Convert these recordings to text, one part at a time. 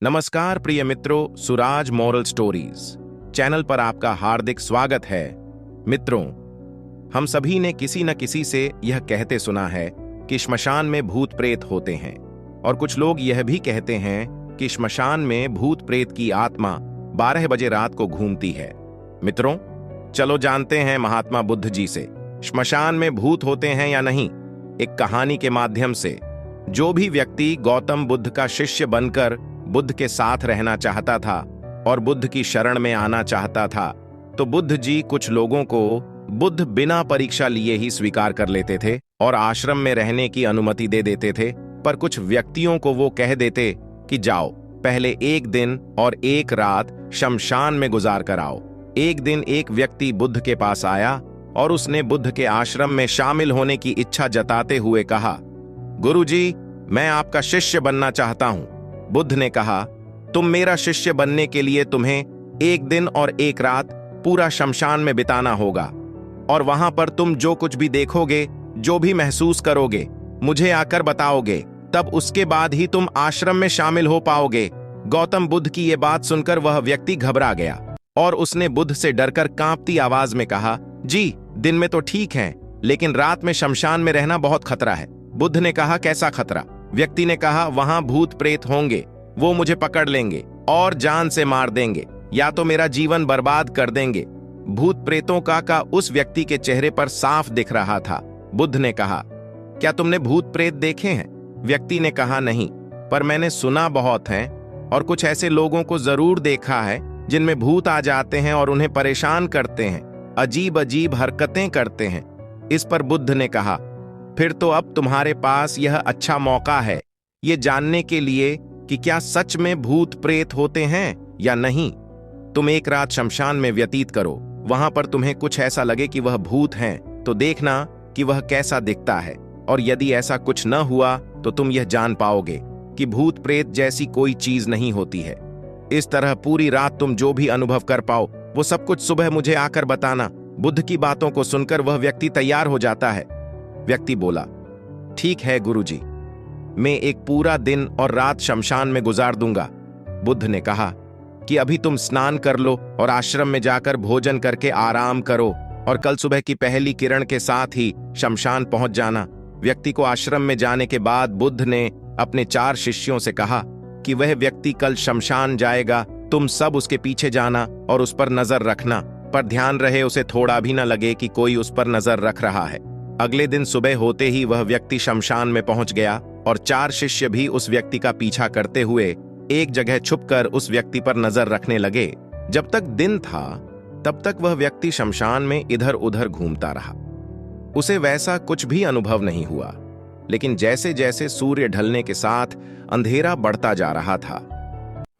नमस्कार प्रिय मित्रों, सुराज मॉरल स्टोरीज चैनल पर आपका हार्दिक स्वागत है। मित्रों, हम सभी ने किसी न किसी से यह कहते सुना है कि श्मशान में भूत प्रेत होते हैं, और कुछ लोग यह भी कहते हैं कि श्मशान में भूत प्रेत की आत्मा 12 बजे रात को घूमती है। मित्रों, चलो जानते हैं महात्मा बुद्ध जी से, श्मशान में भूत होते हैं या नहीं। एक कहानी के माध्यम से जो भी व्यक्ति गौतम बुद्ध का शिष्य बनकर बुद्ध के साथ रहना चाहता था और बुद्ध की शरण में आना चाहता था, तो बुद्ध जी कुछ लोगों को बुद्ध बिना परीक्षा लिए ही स्वीकार कर लेते थे और आश्रम में रहने की अनुमति दे देते थे। पर कुछ व्यक्तियों को वो कह देते कि जाओ, पहले एक दिन और एक रात शमशान में गुजार कर आओ। एक दिन एक व्यक्ति बुद्ध के पास आया और उसने बुद्ध के आश्रम में शामिल होने की इच्छा जताते हुए कहा, गुरुजी, मैं आपका शिष्य बनना चाहता हूं। बुद्ध ने कहा, तुम मेरा शिष्य बनने के लिए तुम्हें एक दिन और एक रात पूरा शमशान में बिताना होगा, और वहां पर तुम जो कुछ भी देखोगे, जो भी महसूस करोगे, मुझे आकर बताओगे, तब उसके बाद ही तुम आश्रम में शामिल हो पाओगे। गौतम बुद्ध की यह बात सुनकर वह व्यक्ति घबरा गया और उसने बुद्ध से डरकर कांपती आवाज में कहा, जी, दिन में तो ठीक है, लेकिन रात में शमशान में रहना बहुत खतरा है। बुद्ध ने कहा, कैसा खतरा? व्यक्ति ने कहा, वहां भूत प्रेत होंगे, वो मुझे पकड़ लेंगे और जान से मार देंगे, या तो मेरा जीवन बर्बाद कर देंगे। भूत प्रेतों का उस व्यक्ति के चेहरे पर साफ दिख रहा था। बुद्ध ने कहा, क्या तुमने भूत प्रेत देखे हैं? व्यक्ति ने कहा, नहीं, पर मैंने सुना बहुत है और कुछ ऐसे लोगों को जरूर देखा है जिनमें भूत आ जाते हैं और उन्हें परेशान करते हैं, अजीब अजीब हरकतें करते हैं। इस पर बुद्ध ने कहा, फिर तो अब तुम्हारे पास यह अच्छा मौका है ये जानने के लिए कि क्या सच में भूत प्रेत होते हैं या नहीं। तुम एक रात शमशान में व्यतीत करो, वहां पर तुम्हें कुछ ऐसा लगे कि वह भूत हैं, तो देखना कि वह कैसा दिखता है, और यदि ऐसा कुछ न हुआ तो तुम यह जान पाओगे कि भूत प्रेत जैसी कोई चीज नहीं होती है। इस तरह पूरी रात तुम जो भी अनुभव कर पाओ, वो सब कुछ सुबह मुझे आकर बताना। बुद्ध की बातों को सुनकर वह व्यक्ति तैयार हो जाता है। व्यक्ति बोला, ठीक है गुरुजी, मैं एक पूरा दिन और रात शमशान में गुजार दूंगा। बुद्ध ने कहा कि अभी तुम स्नान कर लो और आश्रम में जाकर भोजन करके आराम करो, और कल सुबह की पहली किरण के साथ ही शमशान पहुंच जाना। व्यक्ति को आश्रम में जाने के बाद बुद्ध ने अपने 4 शिष्यों से कहा कि वह व्यक्ति कल शमशान जाएगा, तुम सब उसके पीछे जाना और उस पर नजर रखना, पर ध्यान रहे उसे थोड़ा भी न लगे कि कोई उस पर नजर रख रहा है। अगले दिन सुबह होते ही वह व्यक्ति शमशान में पहुंच गया और 4 शिष्य भी उस व्यक्ति का पीछा करते हुए एक जगह छुपकर उस व्यक्ति पर नजर रखने लगे। जब तक दिन था तब तक वह व्यक्ति शमशान में इधर उधर घूमता रहा। उसे वैसा कुछ भी अनुभव नहीं हुआ, लेकिन जैसे जैसे सूर्य ढलने के साथ अंधेरा बढ़ता जा रहा था,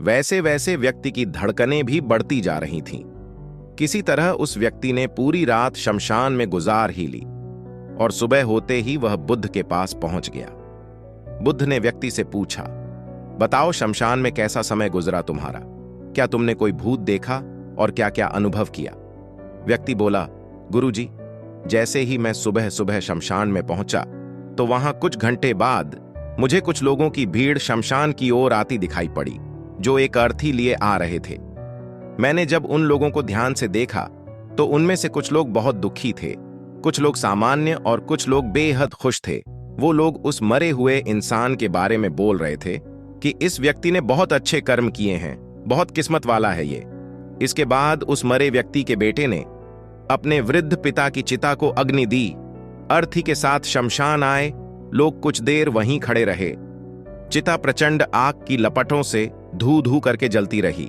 वैसे वैसे व्यक्ति की धड़कनें भी बढ़ती जा रही थीं। किसी तरह उस व्यक्ति ने पूरी रात शमशान में गुजार ही ली और सुबह होते ही वह बुद्ध के पास पहुंच गया। बुद्ध ने व्यक्ति से पूछा, बताओ शमशान में कैसा समय गुजरा तुम्हारा? क्या तुमने कोई भूत देखा और क्या क्या अनुभव किया? व्यक्ति बोला, गुरुजी, जैसे ही मैं सुबह सुबह शमशान में पहुंचा तो वहां कुछ घंटे बाद मुझे कुछ लोगों की भीड़ शमशान की ओर आती दिखाई पड़ी, जो एक अर्थी लिए आ रहे थे। मैंने जब उन लोगों को ध्यान से देखा तो उनमें से कुछ लोग बहुत दुखी थे, कुछ लोग सामान्य और कुछ लोग बेहद खुश थे। वो लोग उस मरे हुए इंसान के बारे में बोल रहे थे कि इस व्यक्ति ने बहुत अच्छे कर्म किए हैं, बहुत किस्मत वाला है ये। इसके बाद उस मरे व्यक्ति के बेटे ने अपने वृद्ध पिता की चिता को अग्नि दी। अर्थी के साथ शमशान आए, लोग कुछ देर वहीं खड़े रहे। चिता प्रचंड आग की लपटों से धू धू करके जलती रही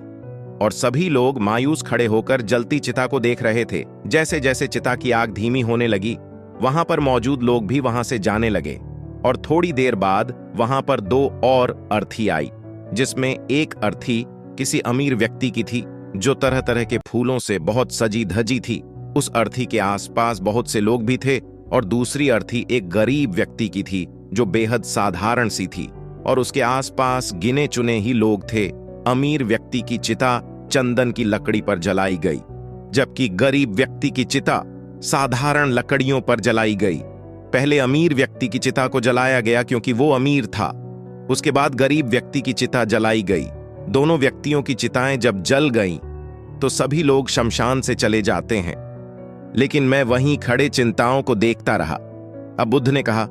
और सभी लोग मायूस खड़े होकर जलती चिता को देख रहे थे। जैसे जैसे चिता की आग धीमी होने लगी, वहां पर मौजूद लोग भी वहां से जाने लगे, और थोड़ी देर बाद वहां पर 2 और अर्थी आई, जिसमें एक अर्थी किसी अमीर व्यक्ति की थी जो तरह तरह के फूलों से बहुत सजी धजी थी। उस अर्थी के आसपास बहुत से लोग भी थे, और दूसरी अर्थी एक गरीब व्यक्ति की थी जो बेहद साधारण सी थी, और उसके आसपास गिने चुने ही लोग थे। अमीर व्यक्ति की चिता चंदन की लकड़ी पर जलाई गई, जबकि गरीब व्यक्ति की चिता साधारण लकड़ियों पर जलाई गई। पहले अमीर व्यक्ति की चिता को जलाया गया क्योंकि वो अमीर था। उसके बाद गरीब व्यक्ति की चिता जलाई गई। दोनों व्यक्तियों की चिताएं जब जल गईं, तो सभी लोग शमशान से चले जाते हैं, लेकिन मैं वहीं खड़े चिंताओं को देखता रहा। अब बुद्ध ने कहा,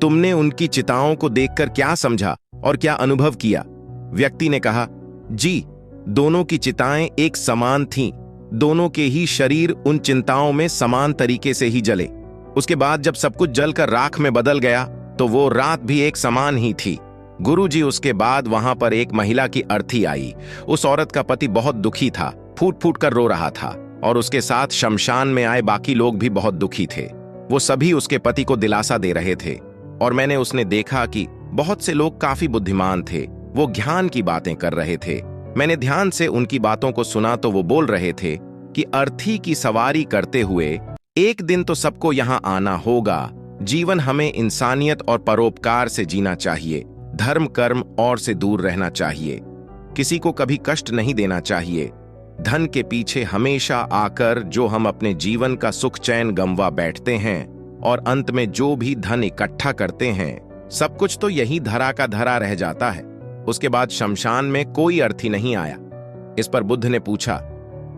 तुमने उनकी चिताओं को देखकर क्या समझा और क्या अनुभव किया? व्यक्ति ने कहा, जी, दोनों की चिताएं एक समान थीं, दोनों के ही शरीर उन चिंताओं में समान तरीके से ही जले। उसके बाद जब सब कुछ जलकर राख में बदल गया, तो वो रात भी एक समान ही थी। गुरुजी, उसके बाद वहां पर एक महिला की अर्थी आई। उस औरत का पति बहुत दुखी था, फूट फूट कर रो रहा था, और उसके साथ शमशान में आए बाकी लोग भी बहुत दुखी थे। वो सभी उसके पति को दिलासा दे रहे थे, और मैंने उसने देखा कि बहुत से लोग काफी बुद्धिमान थे, वो ज्ञान की बातें कर रहे थे। मैंने ध्यान से उनकी बातों को सुना तो वो बोल रहे थे कि अर्थी की सवारी करते हुए एक दिन तो सबको यहां आना होगा। जीवन हमें इंसानियत और परोपकार से जीना चाहिए, धर्म कर्म और से दूर रहना चाहिए, किसी को कभी कष्ट नहीं देना चाहिए। धन के पीछे हमेशा आकर जो हम अपने जीवन का सुख चैन गंवा बैठते हैं, और अंत में जो भी धन इकट्ठा करते हैं, सब कुछ तो यही धरा का धरा रह जाता है। उसके बाद शमशान में कोई अर्थी नहीं आया। इस पर बुद्ध ने पूछा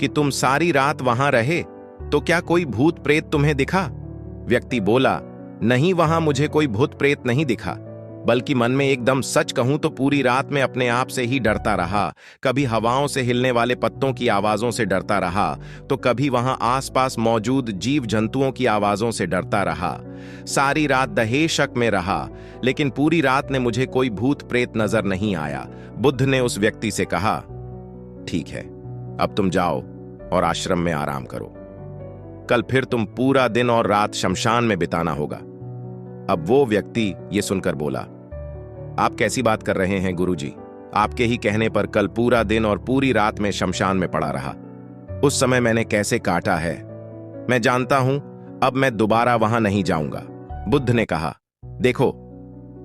कि तुम सारी रात वहां रहे, तो क्या कोई भूत प्रेत तुम्हें दिखा? व्यक्ति बोला, नहीं, वहां मुझे कोई भूत प्रेत नहीं दिखा, बल्कि मन में एकदम सच कहूं तो पूरी रात में अपने आप से ही डरता रहा। कभी हवाओं से हिलने वाले पत्तों की आवाजों से डरता रहा, तो कभी वहां आसपास मौजूद जीव जंतुओं की आवाजों से डरता रहा। सारी रात दहेशक में रहा, लेकिन पूरी रात ने मुझे कोई भूत प्रेत नजर नहीं आया। बुद्ध ने उस व्यक्ति से कहा, ठीक है, अब तुम जाओ और आश्रम में आराम करो। कल फिर तुम पूरा दिन और रात शमशान में बिताना होगा। अब वो व्यक्ति ये सुनकर बोला, आप कैसी बात कर रहे हैं गुरुजी? आपके ही कहने पर कल पूरा दिन और पूरी रात में शमशान में पड़ा रहा। उस समय मैंने कैसे काटा है मैं जानता हूं, अब मैं दोबारा वहां नहीं जाऊंगा। बुद्ध ने कहा, देखो,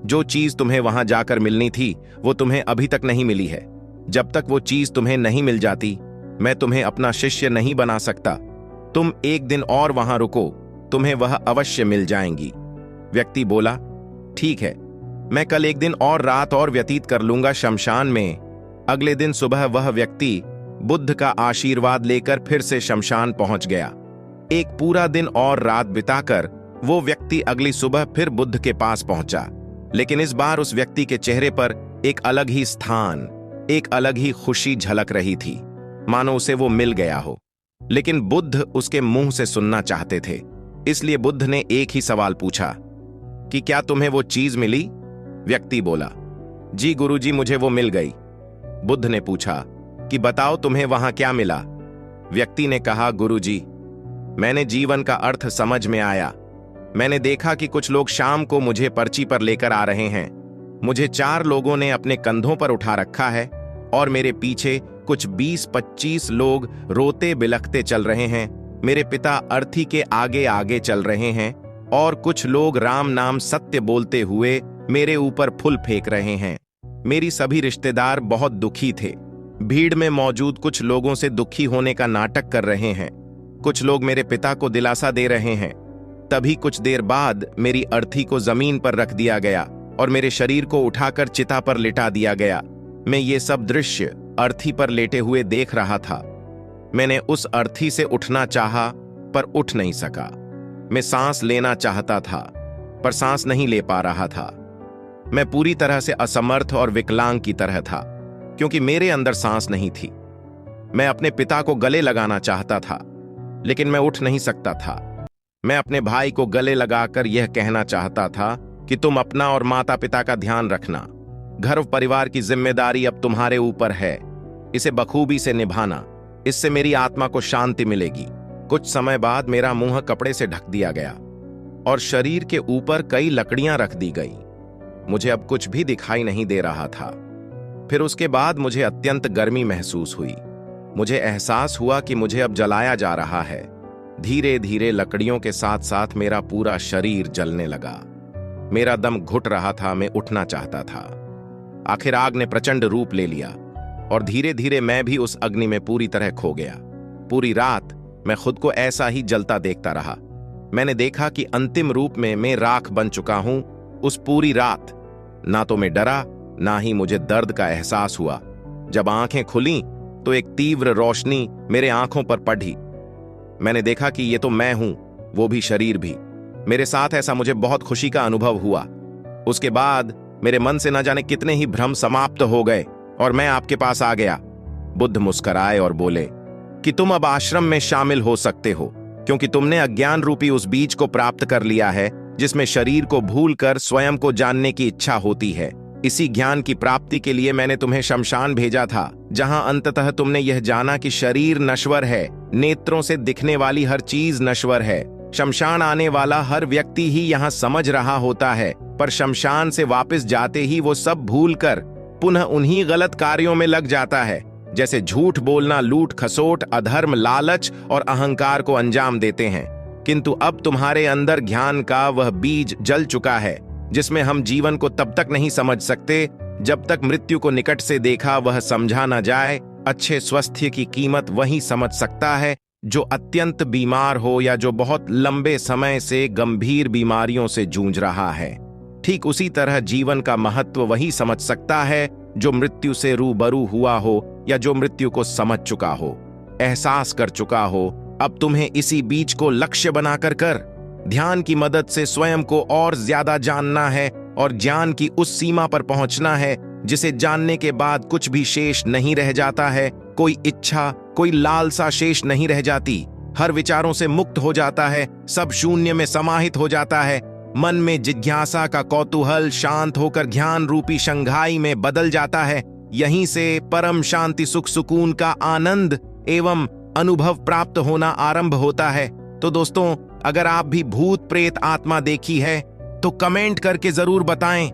जो चीज तुम्हें वहां जाकर मिलनी थी वो तुम्हें अभी तक नहीं मिली है। जब तक वो चीज तुम्हें नहीं मिल जाती, मैं तुम्हें अपना शिष्य नहीं बना सकता। तुम एक दिन और वहां रुको, तुम्हें वह अवश्य मिल जाएंगी। व्यक्ति बोला, ठीक है, मैं कल एक दिन और रात और व्यतीत कर लूंगा शमशान में। अगले दिन सुबह वह व्यक्ति बुद्ध का आशीर्वाद लेकर फिर से शमशान पहुंच गया। एक पूरा दिन और रात बिताकर वो व्यक्ति अगली सुबह फिर बुद्ध के पास पहुंचा, लेकिन इस बार उस व्यक्ति के चेहरे पर एक अलग ही स्थान, एक अलग ही खुशी झलक रही थी, मानो उसे वो मिल गया हो। लेकिन बुद्ध उसके मुंह से सुनना चाहते थे, इसलिए बुद्ध ने एक ही सवाल पूछा कि क्या तुम्हें वो चीज मिली? व्यक्ति बोला, जी गुरुजी, मुझे वो मिल गई। बुद्ध ने पूछा कि बताओ तुम्हें वहां क्या मिला? व्यक्ति ने कहा, गुरुजी, मैंने जीवन का अर्थ समझ में आया। मैंने देखा कि कुछ लोग शाम को मुझे पर्ची पर लेकर आ रहे हैं। मुझे 4 लोगों ने अपने कंधों पर उठा रखा है, और मेरे पीछे कुछ 20-25 लोग रोते बिलखते चल रहे हैं। मेरे पिता अर्थी के आगे आगे चल रहे हैं, और कुछ लोग राम नाम सत्य बोलते हुए मेरे ऊपर फूल फेंक रहे हैं। मेरी सभी रिश्तेदार बहुत दुखी थे। भीड़ में मौजूद कुछ लोगों से दुखी होने का नाटक कर रहे हैं। कुछ लोग मेरे पिता को दिलासा दे रहे हैं। तभी कुछ देर बाद मेरी अर्थी को जमीन पर रख दिया गया और मेरे शरीर को उठाकर चिता पर लिटा दिया गया। मैं ये सब दृश्य अर्थी पर लेटे हुए देख रहा था। मैंने उस अर्थी से उठना चाहा, पर उठ नहीं सका। मैं सांस लेना चाहता था, पर सांस नहीं ले पा रहा था। मैं पूरी तरह से असमर्थ और विकलांग की तरह था, क्योंकि मेरे अंदर सांस नहीं थी। मैं अपने पिता को गले लगाना चाहता था, लेकिन मैं उठ नहीं सकता था। मैं अपने भाई को गले लगाकर यह कहना चाहता था कि तुम अपना और माता पिता का ध्यान रखना। घर परिवार की जिम्मेदारी अब तुम्हारे ऊपर है, इसे बखूबी से निभाना। इससे मेरी आत्मा को शांति मिलेगी। कुछ समय बाद मेरा मुंह कपड़े से ढक दिया गया और शरीर के ऊपर कई लकड़ियां रख दी गई। मुझे अब कुछ भी दिखाई नहीं दे रहा था। फिर उसके बाद मुझे अत्यंत गर्मी महसूस हुई। मुझे एहसास हुआ कि मुझे अब जलाया जा रहा है। धीरे धीरे लकड़ियों के साथ साथ मेरा पूरा शरीर जलने लगा। मेरा दम घुट रहा था, मैं उठना चाहता था। आखिर आग ने प्रचंड रूप ले लिया और धीरे धीरे मैं भी उस अग्नि में पूरी तरह खो गया। पूरी रात मैं खुद को ऐसा ही जलता देखता रहा। मैंने देखा कि अंतिम रूप में मैं राख बन चुका हूं। उस पूरी रात ना तो मैं डरा, ना ही मुझे दर्द का एहसास हुआ। जब आंखें खुलीं तो एक तीव्र रोशनी मेरे आंखों पर पड़ी। मैंने देखा कि ये तो मैं हूं, वो भी शरीर भी। मेरे साथ ऐसा मुझे बहुत खुशी का अनुभव हुआ। उसके बाद मेरे मन से न जाने कितने ही भ्रम समाप्त हो गए और मैं आपके पास आ गया। बुद्ध मुस्कुराए और बोले कि तुम अब आश्रम में शामिल हो सकते हो, क्योंकि तुमने अज्ञान रूपी उस बीज को प्राप्त कर लिया है जिसमें शरीर को भूलकर स्वयं को जानने की इच्छा होती है। इसी ज्ञान की प्राप्ति के लिए मैंने तुम्हें शमशान भेजा था, जहां अंततः तुमने यह जाना कि शरीर नश्वर है, नेत्रों से दिखने वाली हर चीज नश्वर है। शमशान आने वाला हर व्यक्ति ही यहाँ समझ रहा होता है, पर शमशान से वापस जाते ही वो सब भूलकर पुनः उन्हीं गलत कार्यों में लग जाता है, जैसे झूठ बोलना, लूट खसोट, अधर्म, लालच और अहंकार को अंजाम देते हैं। किंतु अब तुम्हारे अंदर ज्ञान का वह बीज जल चुका है, जिसमें हम जीवन को तब तक नहीं समझ सकते जब तक मृत्यु को निकट से देखा वह समझा न जाए। अच्छे स्वास्थ्य की कीमत वही समझ सकता है जो अत्यंत बीमार हो या जो बहुत लंबे समय से गंभीर बीमारियों से जूझ रहा है। ठीक उसी तरह जीवन का महत्व वही समझ सकता है जो मृत्यु से रूबरू हुआ हो या जो मृत्यु को समझ चुका हो, एहसास कर चुका हो। अब तुम्हें इसी बीज को लक्ष्य बनाकर कर ध्यान की मदद से स्वयं को और ज्यादा जानना है और ज्ञान की उस सीमा पर पहुंचना है जिसे जानने के बाद कुछ भी शेष नहीं रह जाता है। कोई इच्छा, कोई लालसा शेष नहीं रह जाती। हर विचारों से मुक्त हो जाता है, सब शून्य में समाहित हो जाता है। मन में जिज्ञासा का कौतूहल शांत होकर ज्ञान रूपी शंघाई में बदल जाता है। यहीं से परम शांति, सुख, सुकून का आनंद एवं अनुभव प्राप्त होना आरंभ होता है। तो दोस्तों, अगर आप भी भूत प्रेत आत्मा देखी है तो कमेंट करके जरूर बताएं।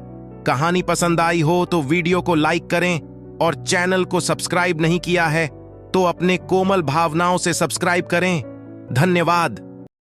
कहानी पसंद आई हो तो वीडियो को लाइक करें और चैनल को सब्सक्राइब नहीं किया है तो अपने कोमल भावनाओं से सब्सक्राइब करें। धन्यवाद।